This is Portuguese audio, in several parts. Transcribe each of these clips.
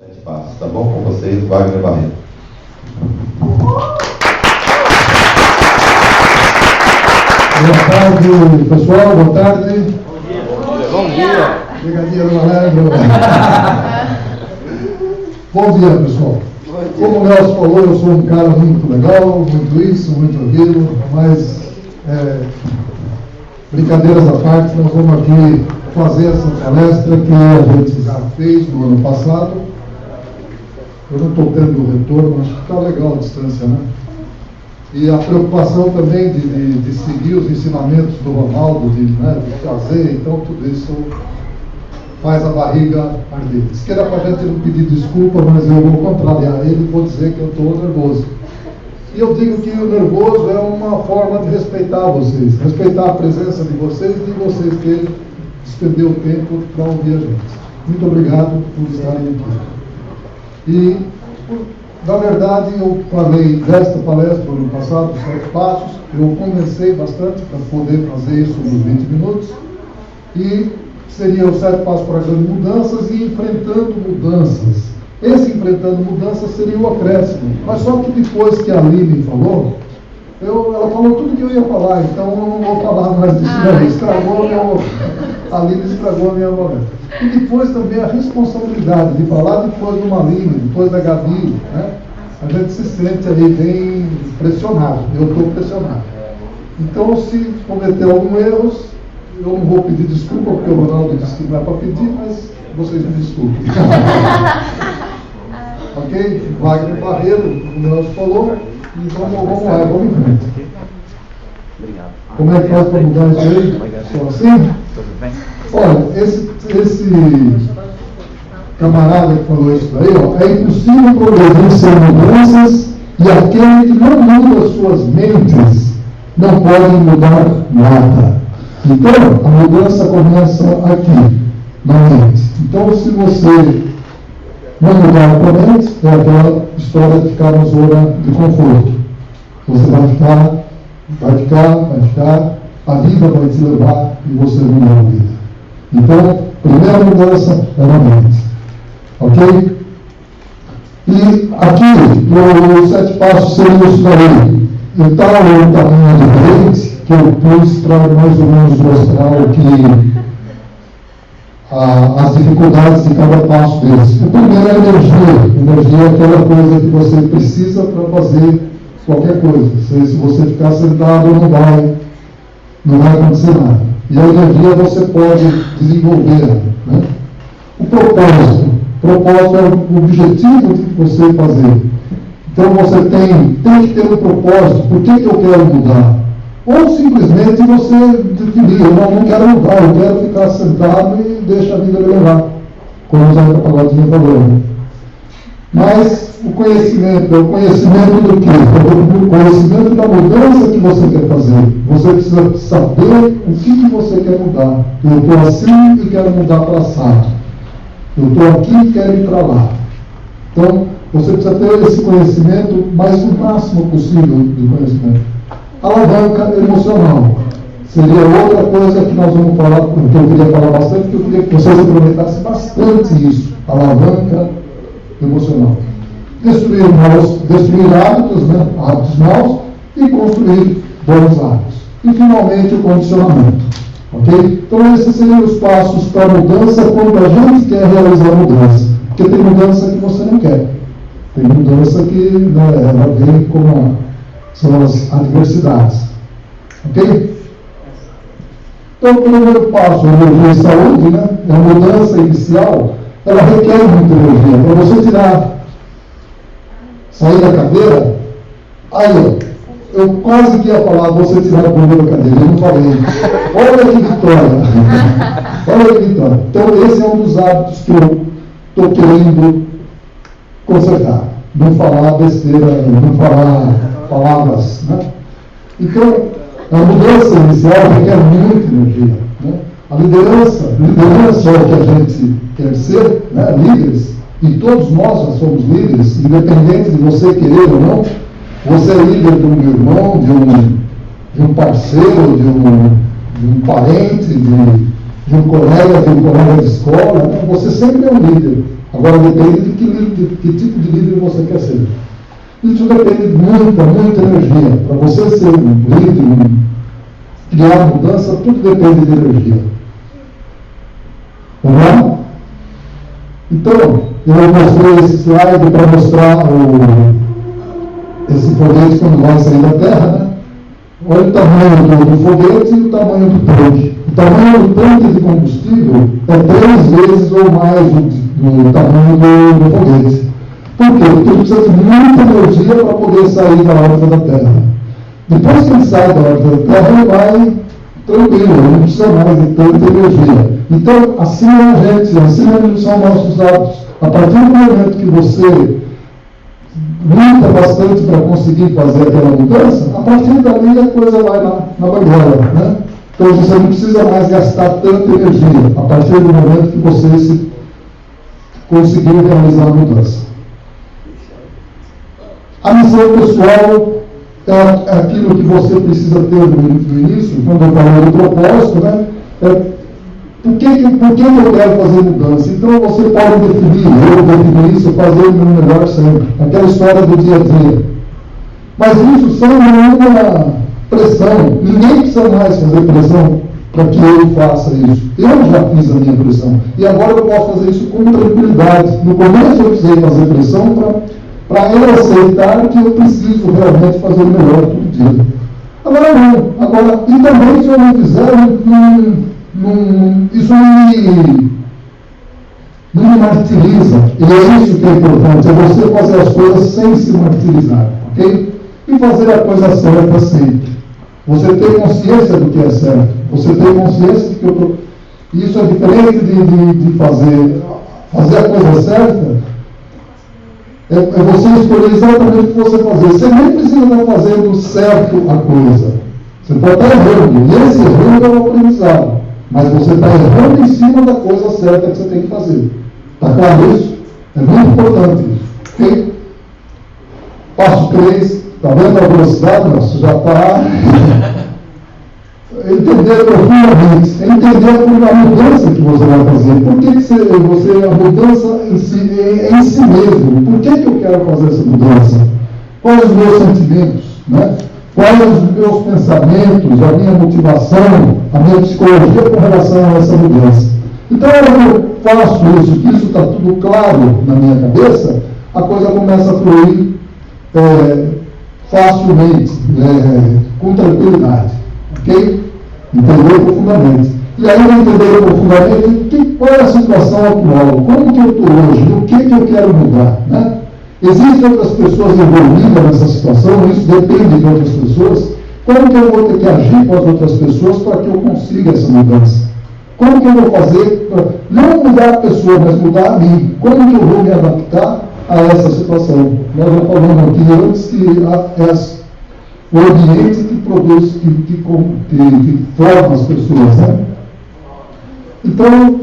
Passos, tá bom? Com vocês, Wagner Barreto. Boa tarde, pessoal. Boa tarde. Bom dia. Brigadeiro Malandro. Bom dia, pessoal. Como o Nelson falou, eu sou um cara muito legal, muito isso, muito aquilo, mas brincadeiras à parte, nós vamos aqui fazer essa palestra que a gente já fez no ano passado. Eu não estou tendo retorno, acho que está legal a distância, né? E a preocupação também de seguir os ensinamentos do Ronaldo, de fazer, então tudo isso faz a barriga arder. Diz que era para a gente não pedir desculpa, mas eu vou contrariar ele e vou dizer que eu estou nervoso. E eu digo que o nervoso é uma forma de respeitar vocês, respeitar a presença de vocês e de vocês terem despender o tempo para ouvir a gente. Muito obrigado por estarem aqui. E, na verdade, eu falei desta palestra no ano passado, os 7 passos, eu condensei bastante para poder fazer isso nos 20 minutos, e seria os 7 passos para grandes mudanças e enfrentando mudanças. Esse enfrentando mudanças seria o acréscimo, mas só que depois que a Aline falou, ela falou tudo que eu ia falar, então eu não vou falar mais disso não, a Aline estragou a minha palestra. E depois também a responsabilidade de falar depois de uma Aline, depois da Gabi, né? A gente se sente ali bem pressionado, eu estou pressionado. Então, se cometer algum erro, eu não vou pedir desculpa, porque o Ronaldo disse que não é para pedir, mas vocês me desculpem. Ok? Wagner Barreto, como o Nelson falou, e vamos lá, vamos em frente. Como é que faz para mudar isso aí? Só assim? Olha, esse camarada que falou isso daí, ó, é impossível progredir sem mudanças e aquele que não muda suas mentes não pode mudar nada. Então, a mudança começa aqui, na mente. Então, se você não mudar a tua mente, é aquela história de ficar na zona de conforto. Você vai ficar, a vida vai te levar e você não vai a vida. Então, primeira mudança é na mente. Ok? E aqui, os 7 passos seriam isso daí. Então, o tamanho diferente que eu pus para mais ou menos mostrar o que as dificuldades de cada passo deles. O primeiro é a energia. Energia é aquela coisa que você precisa para fazer qualquer coisa. Se você ficar sentado, não vai acontecer nada. E a energia você pode desenvolver. Né? O propósito. O propósito é o objetivo de você fazer. Então você tem que ter um propósito. Por que eu quero mudar? Ou simplesmente você definir, eu não quero mudar, eu quero ficar sentado e deixar a vida me levar. Como o Zé Pagodinho falou. Né? Mas o conhecimento é o conhecimento do quê? É o conhecimento da mudança que você quer fazer. Você precisa saber o que você quer mudar. Eu estou assim e quero mudar para assado. Eu estou aqui e quero ir para lá. Então, você precisa ter esse conhecimento, mas o máximo possível de conhecimento. Alavanca emocional. Seria outra coisa que nós vamos falar, que eu queria falar bastante, que eu queria que vocês aproveitassem bastante isso. Alavanca emocional. Destruir hábitos, né? Hábitos maus, e construir bons hábitos. E finalmente o condicionamento. Ok? Então esses seriam os passos para a mudança quando a gente quer realizar a mudança. Porque tem mudança que você não quer. Tem mudança que ela vem como são as adversidades. Ok? Então o primeiro passo, energia e saúde, né? A mudança inicial, ela requer muita energia. Para você sair da cadeira, aí eu quase que ia falar, você tirar a bunda da cadeira, eu não falei. Olha que vitória. Olha que vitória. Então esse é um dos hábitos que eu estou querendo consertar. Não falar besteira, não falar palavras. Né? Então, a mudança inicial requer muita energia. Né? A liderança é o que a gente quer ser, né? Líderes, e todos nós já somos líderes, independente de você querer ou não. Você é líder de um irmão, de um parceiro, de um parente, de um colega de escola, né? Você sempre é um líder. Agora depende de que tipo de líder você quer ser. Isso depende de muita energia. Para você ser um líder, criar mudança, tudo depende de energia. Vamos lá? Então, eu mostrei esse slide para mostrar esse foguete quando vai sair da Terra, né? Olha o tamanho do foguete e o tamanho do tanque. O tamanho do tanque de combustível é 3 vezes ou mais do tamanho do foguete. Por quê? Porque ele precisa de muita energia para poder sair da órbita da Terra. Depois que ele sai da órbita da Terra, ele vai tranquilo, ele não precisa mais de tanta energia. Então, assim é a gente, assim são nossos hábitos. A partir do momento que você luta bastante para conseguir fazer aquela mudança, a partir dali a coisa vai na banguela, né? Então você não precisa mais gastar tanta energia a partir do momento que você conseguiu realizar a mudança. A missão pessoal é aquilo que você precisa ter no início, quando eu falei do propósito, né? Por que eu quero fazer mudança? Então você pode definir, eu defini isso, fazer o meu melhor sempre. Aquela história do dia a dia. Mas isso sem nenhuma pressão. Ninguém precisa mais fazer pressão para que eu faça isso. Eu já fiz a minha pressão. E agora eu posso fazer isso com tranquilidade. No começo eu precisei fazer pressão para eu aceitar que eu preciso realmente fazer o melhor todo dia. Agora não. E também se eu não fizer, isso não me martiriza. E é isso que é importante, é você fazer as coisas sem se martirizar, ok? E fazer a coisa certa sempre. Você ter consciência do que é certo. Você ter consciência de que eu estou... Isso é diferente de fazer a coisa certa. É você escolher exatamente o que você fazer. Você nem precisa estar fazendo certo a coisa. Você pode estar errando. E esse erro é o aprendizado. Mas você está errando em cima da coisa certa que você tem que fazer. Está claro isso? É muito importante isso. Ok? Passo 3. Está vendo a velocidade? Nossa, já está... Entender profundamente. Entender a mudança que você vai fazer. Por que a mudança em si mesmo? Por que eu quero fazer essa mudança? Quais os meus sentimentos? Né? Quais os meus pensamentos, a minha motivação, a minha psicologia com relação a essa mudança? Então, quando eu faço isso, que isso está tudo claro na minha cabeça, a coisa começa a fluir facilmente, com tranquilidade. Ok? Entender profundamente. E aí, entender profundamente qual é a situação atual, como que eu estou hoje, o que eu quero mudar, né? Existem outras pessoas envolvidas nessa situação, isso depende de outras pessoas. Como que eu vou ter que agir com as outras pessoas para que eu consiga essa mudança? Como que eu vou fazer para não mudar a pessoa, mas mudar a mim? Como que eu vou me adaptar a essa situação? Nós já falamos aqui antes que o ambiente que produz, que forma as pessoas, né? Então,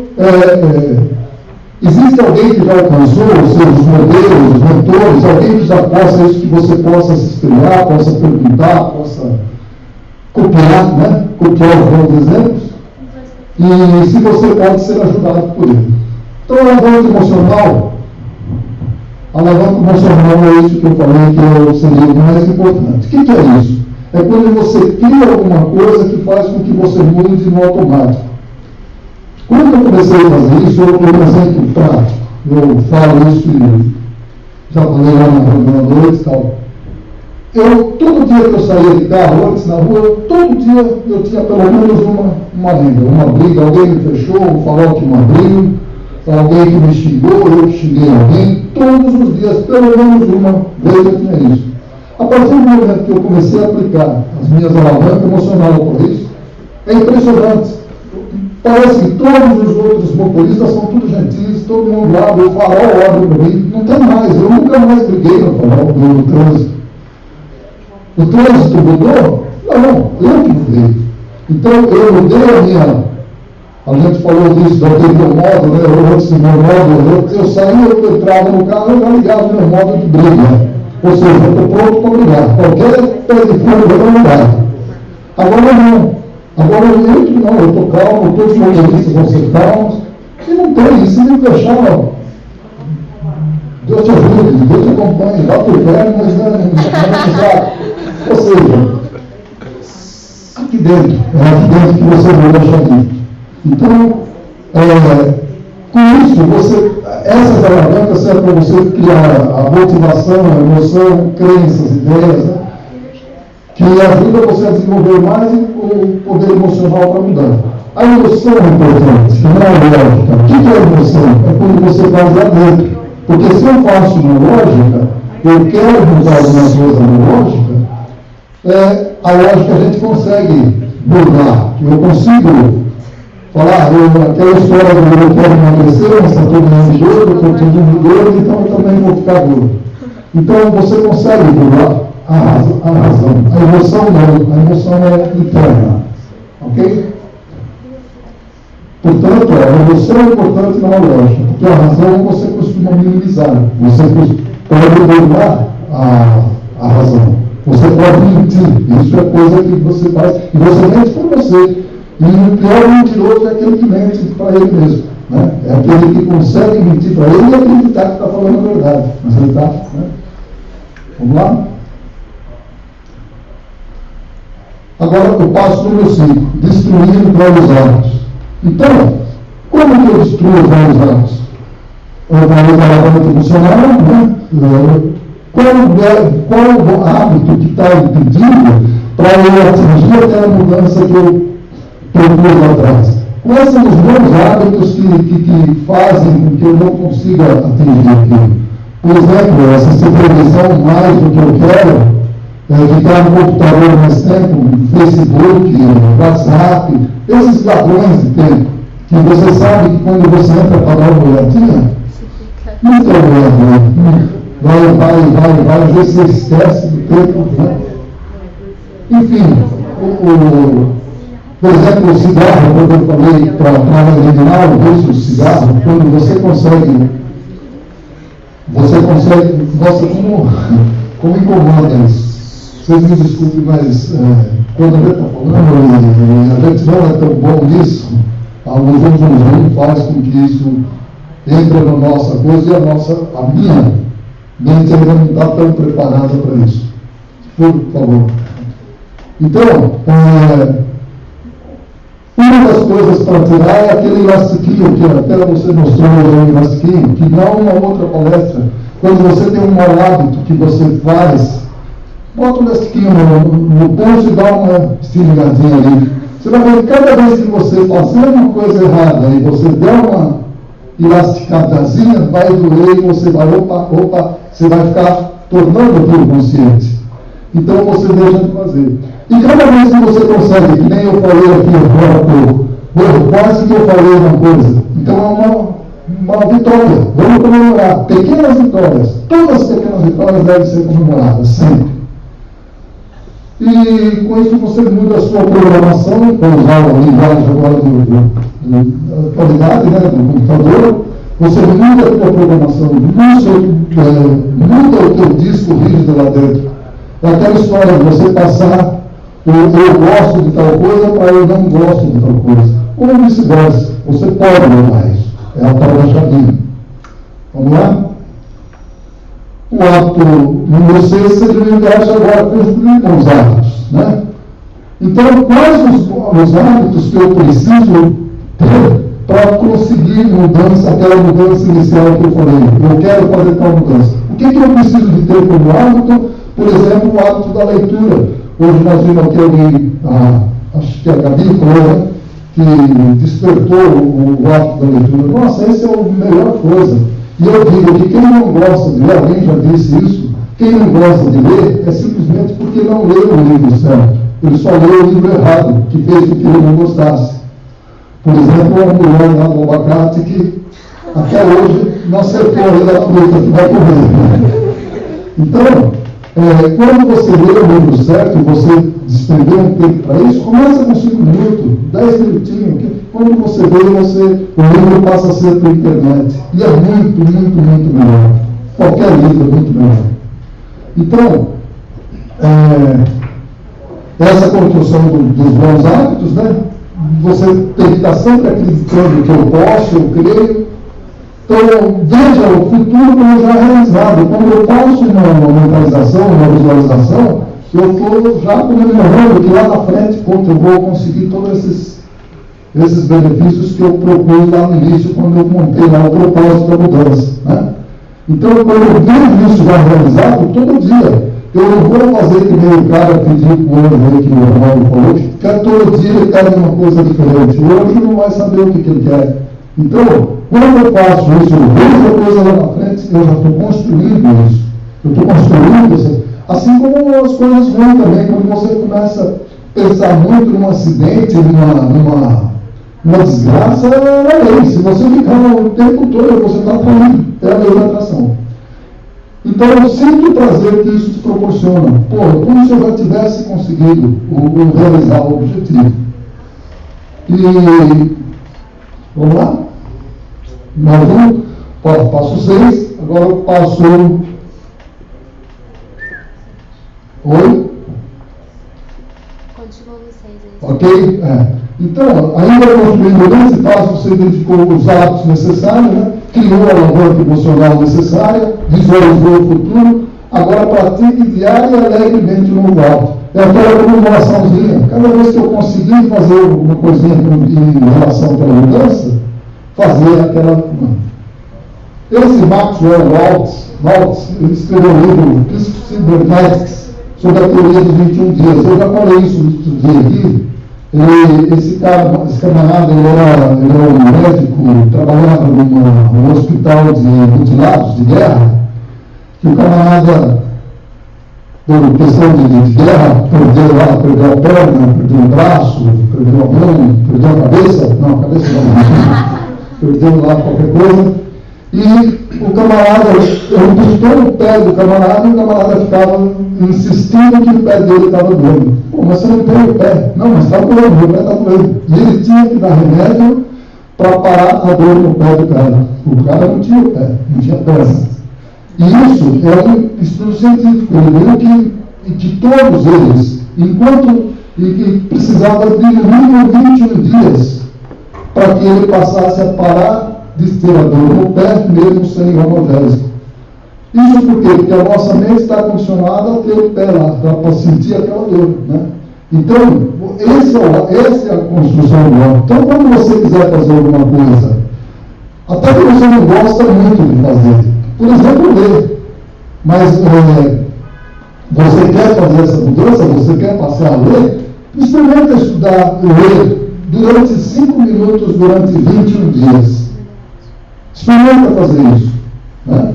existe alguém que já alcançou os seus modelos, os mentores, alguém que já possa isso, que você possa se espelhar, possa perguntar, possa copiar, né? Copiar os bons exemplos, e se você pode ser ajudado por ele. Então, a alavanca emocional é isso que eu falei que seria o mais importante. O que é isso? É quando você cria alguma coisa que faz com que você mude no automático. Quando eu comecei a fazer isso, eu dou um exemplo prático. Eu falo isso e já falei lá na reunião à noite e tal. Todo dia que eu saía de carro, antes na rua, todo dia eu tinha pelo menos uma briga. Alguém me fechou, falou que não abriu, alguém que me xingou, eu que xinguei alguém. Todos os dias, pelo menos uma vez eu tinha isso. A partir do momento que eu comecei a aplicar as minhas alavancas emocionais por isso, é impressionante. Parece que todos os outros motoristas são tudo gentis, todo mundo abre, o farol abre para mim. Não tem mais, eu nunca mais briguei no farol do trânsito. O trânsito mudou? Não, eu que mudei. Então eu mudei a minha. A gente falou disso, daquele meu modo, né? Eu antes do meu modo, eu saía, eu entrava no carro, eu já ligava o meu modo de briga. Ou seja, eu estou pronto para brigar. Qualquer pé de fogo eu vou ligar. Agora não. Agora eu que não, eu estou calmo, todos os motoristas vão ser calmos, e não tem, se me deixar, Deus te ajude, Deus te acompanhe, vá por perto, mas não sabe. Ou seja, aqui dentro, é aqui dentro que você vai achar dentro. Então, com isso, essas alavancas servem para você criar a motivação, a emoção, crenças, ideias, né? Que ajuda você a desenvolver mais o poder emocional para mudar. A emoção é importante, não é lógica. O que é a emoção? É quando você faz lá dentro. Porque se eu faço na lógica, eu quero mudar alguma coisa na lógica, a lógica a gente consegue mudar. Eu consigo falar, aquela história do eu quero emagrecer, mas está todo mundo gordo, estou todo mundo gordo, então eu também vou ficar gordo. Então você consegue mudar a razão. A emoção não, a emoção é interna. Ok? Portanto, a emoção é importante na lógica, porque a razão você costuma minimizar. Você pode burlar a razão. Você pode mentir. Isso é coisa que você faz. E você mente para você. E o pior mentiroso é aquele que mente para ele mesmo. Né? É aquele que consegue mentir para ele e acreditar que está falando a verdade. Mas ele está. Né? Vamos lá? Agora, o passo número 5. Destruir velhos hábitos. Então, como que eu destruo os velhos hábitos? Eu falei da alavanca emocional, né? Qual o hábito que está impedindo para eu atingir aquela mudança que eu propus lá atrás? Quais são os meus hábitos que fazem com que eu não consiga atingir aquilo? Por exemplo, assistir televisão mais do que eu quero, ficar no computador mais tempo, no Facebook, no WhatsApp, esses ladrões de tempo, que você sabe que quando você entra para dar uma olhadinha, nunca vai, às vezes você esquece do tempo. Né? Enfim, por exemplo, o cigarro, quando eu falei para a original, o vício do cigarro, quando você consegue, nossa, como incomoda isso. Vocês me desculpem, mas quando a gente está falando e a gente não é tão bom nisso, alguns outros faz com que isso entre na nossa coisa e a minha mente ainda não está tão preparada para isso. Por favor. Então, uma das coisas para tirar é aquele elastiquinho que até você mostrou o elastiquinho, que não é uma outra palestra. Quando você tem um mau hábito que você faz, bota o elastiquinho no pulso e dá uma estilingadinha ali. Você vai ver que cada vez que você fazer uma coisa errada e você der uma elasticadazinha, vai doer e você vai, você vai ficar tornando aquilo consciente. Então você deixa de fazer. E cada vez que você consegue, que nem eu falei aqui agora há pouco, quase que eu falei uma coisa. Então é uma vitória. Vamos comemorar. Pequenas vitórias. Todas as pequenas vitórias devem ser comemoradas, sempre. E com isso você muda a sua programação, para usar a linguagem agora da qualidade, né, do computador. Você muda a sua programação, muda o teu disco rígido lá dentro. É aquela história de você passar eu gosto de tal coisa para eu não gosto de tal coisa. Ou vice-versa. Você pode mudar isso. É a tal da chavinha. Vamos lá? O hábito número 6 seria o universo agora construir com os hábitos. Né? Então, quais os hábitos que eu preciso ter para conseguir mudança, aquela mudança inicial que eu falei? Eu quero fazer tal mudança. O que eu preciso de ter como hábito? Por exemplo, o hábito da leitura. Hoje nós vimos aqui alguém, acho que a Gabi falou, né, que despertou o hábito da leitura. Nossa, essa é a melhor coisa. E eu digo que quem não gosta de ler, alguém já disse isso, quem não gosta de ler é simplesmente porque não leu o livro certo. Ele só leu o livro errado, que fez com que ele não gostasse. Por exemplo, uma mulher lá no abacate que até hoje não acertou ainda a fruta que vai comer. Então, quando você lê o livro certo e você despender um tempo para isso, começa com 5 minutos, 10 minutinhos. Quando você vê, o livro passa a ser pela internet. E é muito, muito, muito melhor. Qualquer livro é muito melhor. Então, essa construção dos bons hábitos, né? Você tem que estar sempre acreditando que eu posso, eu creio. Então, veja o futuro como já realizado. Quando eu faço uma mentalização, uma visualização, eu estou já comemorando que lá na frente, eu vou conseguir todos esses benefícios que eu propus lá no início, quando eu montei lá o propósito da mudança, né? Então, quando eu vejo isso já realizado, todo dia, eu não vou fazer que nem o cara pediu com hoje, que o Ronaldo falou, que todo dia ele quer uma coisa diferente. Hoje não vai saber o que ele quer. Então, quando eu faço isso, eu vejo a coisa lá na frente, eu já estou construindo isso. Eu estou construindo isso. Assim como as coisas ruins também, quando você começa a pensar muito num acidente, numa desgraça, é a lei. Se você ficar o tempo todo, você está falindo. É a lei da atração. Então, eu sinto o prazer que isso te proporciona. Pô, como se eu já tivesse conseguido realizar o objetivo. E, vamos lá? Mais um. Passo 6. Agora eu passo... Oi? Continua no 6 aí. Ok? Então, ainda construindo nesse passo, você identificou os hábitos necessários, né? Criou a alavanca emocional necessária, visualizou o futuro, agora pratique diária e alegremente no alto. É aquela comemoraçãozinha. Cada vez que eu conseguir fazer uma coisinha em relação àquela mudança, fazer aquela... Esse Maxwell Maltz, ele escreveu um livro, Cybernetics, sobre a teoria dos 21 dias. Eu já falei isso no dia aqui. Esse camarada, ele era um médico, trabalhava num hospital de mutilados de guerra, que o camarada, por questão de guerra, perdeu a perna, perdeu o braço, perdeu a mão, perdeu a cabeça, perdeu lá qualquer coisa. E o camarada, eu puxou o pé do camarada e o camarada ficava insistindo que o pé dele estava doendo. Pô, mas você não tem o pé. Não, mas está doendo, o pé está doendo. E ele tinha que dar remédio para parar a dor no pé do cara. O cara não tinha o pé, não tinha perna. E isso é um estudo científico. Ele viu que todos eles, que precisava de no mínimo 21 dias para que ele passasse a parar de ter a dor no pé, mesmo sem analgésico. Isso por quê? Porque a nossa mente está condicionada a ter o pé lá, para sentir aquela dor, né? Então, essa é a construção do hábito. Então, quando você quiser fazer alguma coisa, até que você não gosta muito de fazer, por exemplo, ler, mas você quer fazer essa mudança, você quer passar a ler, experimenta estudar, ler, durante 5 minutos, durante 21 dias. Experimenta fazer isso, né?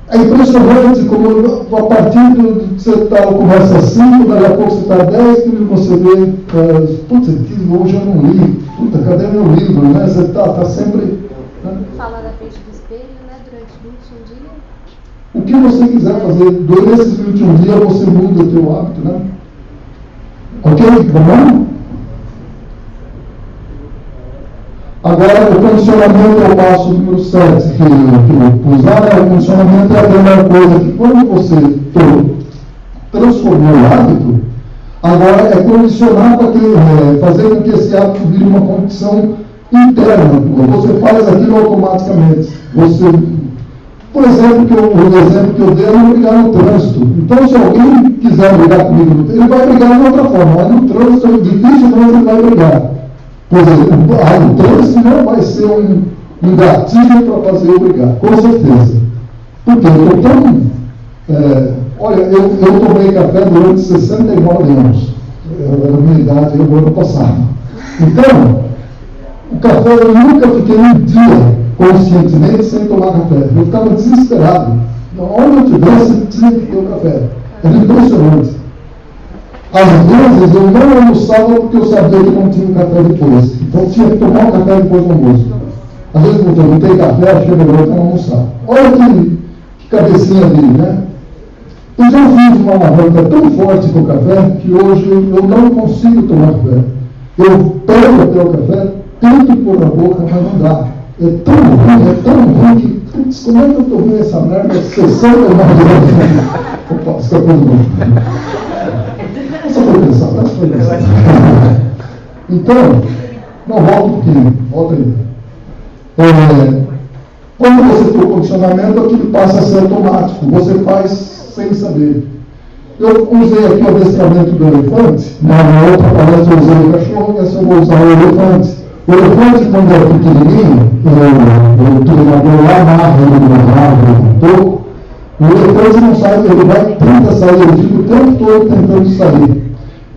É impressionante como a partir de você começa 5, daqui a pouco você está 10, que você vê, putz, hoje eu não li, puta, cadê meu livro, né? Você está sempre... Né? Fala da frente do espelho, né? Durante 21 dias. O que você quiser fazer, durante esses 21 dias você muda o teu hábito, né? Ok? Vamos? Agora, o condicionamento é o passo número 7 que eu pus lá, né? O condicionamento é a primeira coisa que quando você transformou o hábito, agora é condicionar para fazer com que esse hábito vire uma condição interna. Você faz aquilo automaticamente. Por exemplo, o exemplo que eu dei é não brigar no trânsito. Então, se alguém quiser brigar comigo, ele vai brigar de outra forma. Mas no trânsito é difícil, mas ele vai brigar. Por exemplo, o trânsito não vai ser um gatilho para fazer eu brigar, com certeza. Porque eu estou tão... olha, eu tomei café durante 69 anos. Era a minha idade, eu ano passado. Então, o café, eu nunca fiquei um dia conscientemente sem tomar café. Eu ficava desesperado. Onde eu estivesse, tinha que ter o café. Era impressionante. Às vezes eu não almoçava porque eu sabia que não tinha café depois. Então tinha que tomar o café depois do almoço. Às vezes eu não tenho café, chega agora para almoçar. Olha que cabecinha dele, né? Pois eu fiz uma alavanca tão forte com o café que hoje eu não consigo tomar café. Eu pego até o café, tento pôr na boca, mas não dá. É tão ruim que putz, como é que eu estou vendo essa merda 69 anos? Opa, escapou de novo. Só foi pensar, acho que foi pensar. Então, não, volta um pouquinho, volta aí. Quando você for condicionamento, aquilo passa a ser automático, você faz sem saber. Eu usei aqui o adestramento do elefante, na outra palestra eu usei o cachorro, essa eu vou usar o elefante. O elefante, quando é pequenininho, o treinador lá amarra ele no rabo um pouco, o elefante não sai, ele vai, tenta sair, ele fica o tempo todo tentando sair.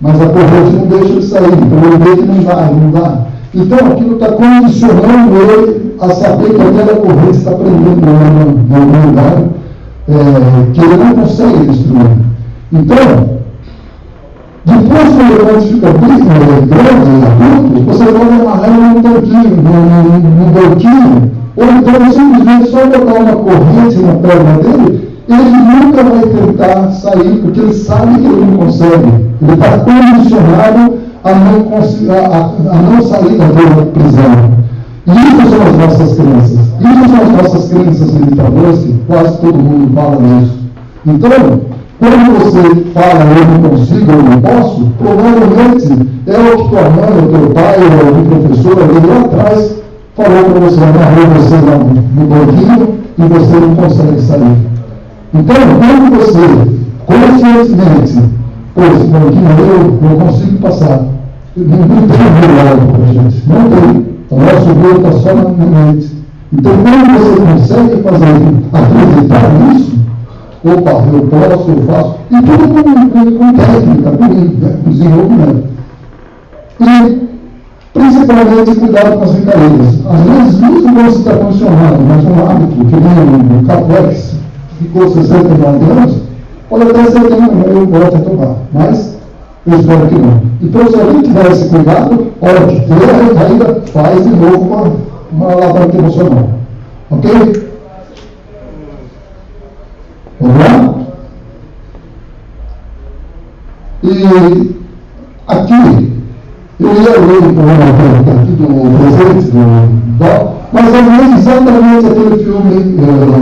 Mas a corrente não deixa ele sair, então ele vê que não dá. Então aquilo está condicionando ele a saber que aquela corrente está prendendo ele em algum lugar que ele não consegue destruir. Então, depois que o elefante fica grande, adulto, você pode amarrar ele num tanquinho, num banquinho, ou então simplesmente só botar uma corrente na perna dele, ele nunca vai tentar sair, porque ele sabe que ele não consegue. Ele está condicionado a não sair daquela prisão. E isso são as nossas crenças. Isso são as nossas crenças limitadoras, que quase todo mundo fala nisso. Então, quando você fala eu não consigo, eu não posso, provavelmente é o que tua mãe, o teu pai, ou o professor ali lá atrás falou para você, amarrou você lá no banquinho e você não consegue sair. Então, quando você conscientemente, pô, esse banquinho eu não consigo passar, não tem milagre para a gente, não tem. O nosso Deus está só na mente. Então, quando você consegue acreditar nisso, opa, eu posso, eu faço, e tudo com técnica, com desenvolvimento. E, principalmente, cuidado com as brincadeiras. Às vezes, isso não está funcionando, mas um hábito, que nem o Capex, ficou 69 anos, pode até ser que eu volte a tomar, mas eu espero que não. Então, se alguém tiver esse cuidado, hora que ter, ainda faz de novo uma alavanca emocional. Ok? Vamos lá? E aqui, eu ia ler um poema aqui do presente, mas é exatamente aquele filme,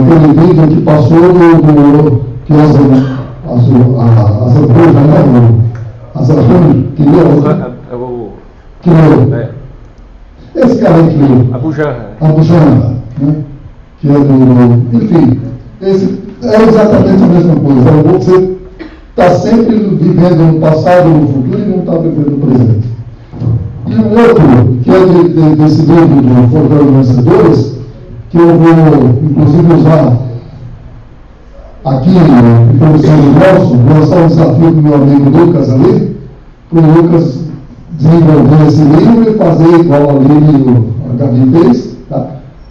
aquele vídeo que passou que as abelhas, né? As abelhas, que leu. Esse cara aí que leu. Abu Janra, né? Que é enfim, esse é exatamente a mesma coisa. Você está sempre vivendo no passado, no futuro e não está vivendo no presente. E um outro, que é desse livro do Forjando Vencedores, que eu vou, inclusive, usar aqui no professor nosso, vou lançar um desafio para o meu amigo Lucas ali, para o Lucas desenvolver esse livro e fazer igual ali o Gabi fez. Tá?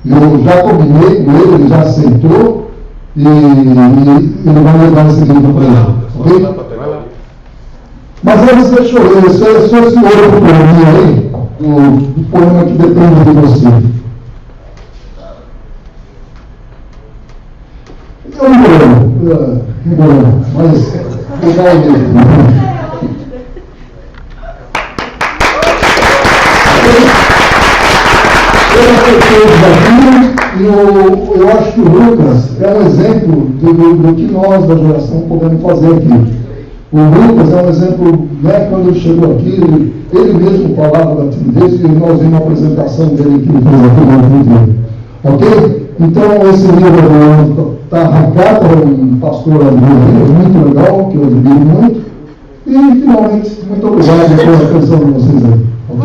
Eu já combinei com ele já aceitou e ele vai levar esse livro para ele. Ok? Mas antes, deixa eu ler, só esse outro poema aí, o poema que depende de você. Eu não vou, mas legal mesmo. Eu acho que o Lucas é um exemplo do que nós da geração podemos fazer aqui. O Lucas é um exemplo, né, quando ele chegou aqui, ele mesmo falava da timidez e nós vimos a apresentação dele que ele fez aqui no vídeo. Ok? Então, esse livro está arrancado por um pastor muito legal, que eu admiro muito. E, finalmente, muito obrigado pela atenção de vocês aí. Ok?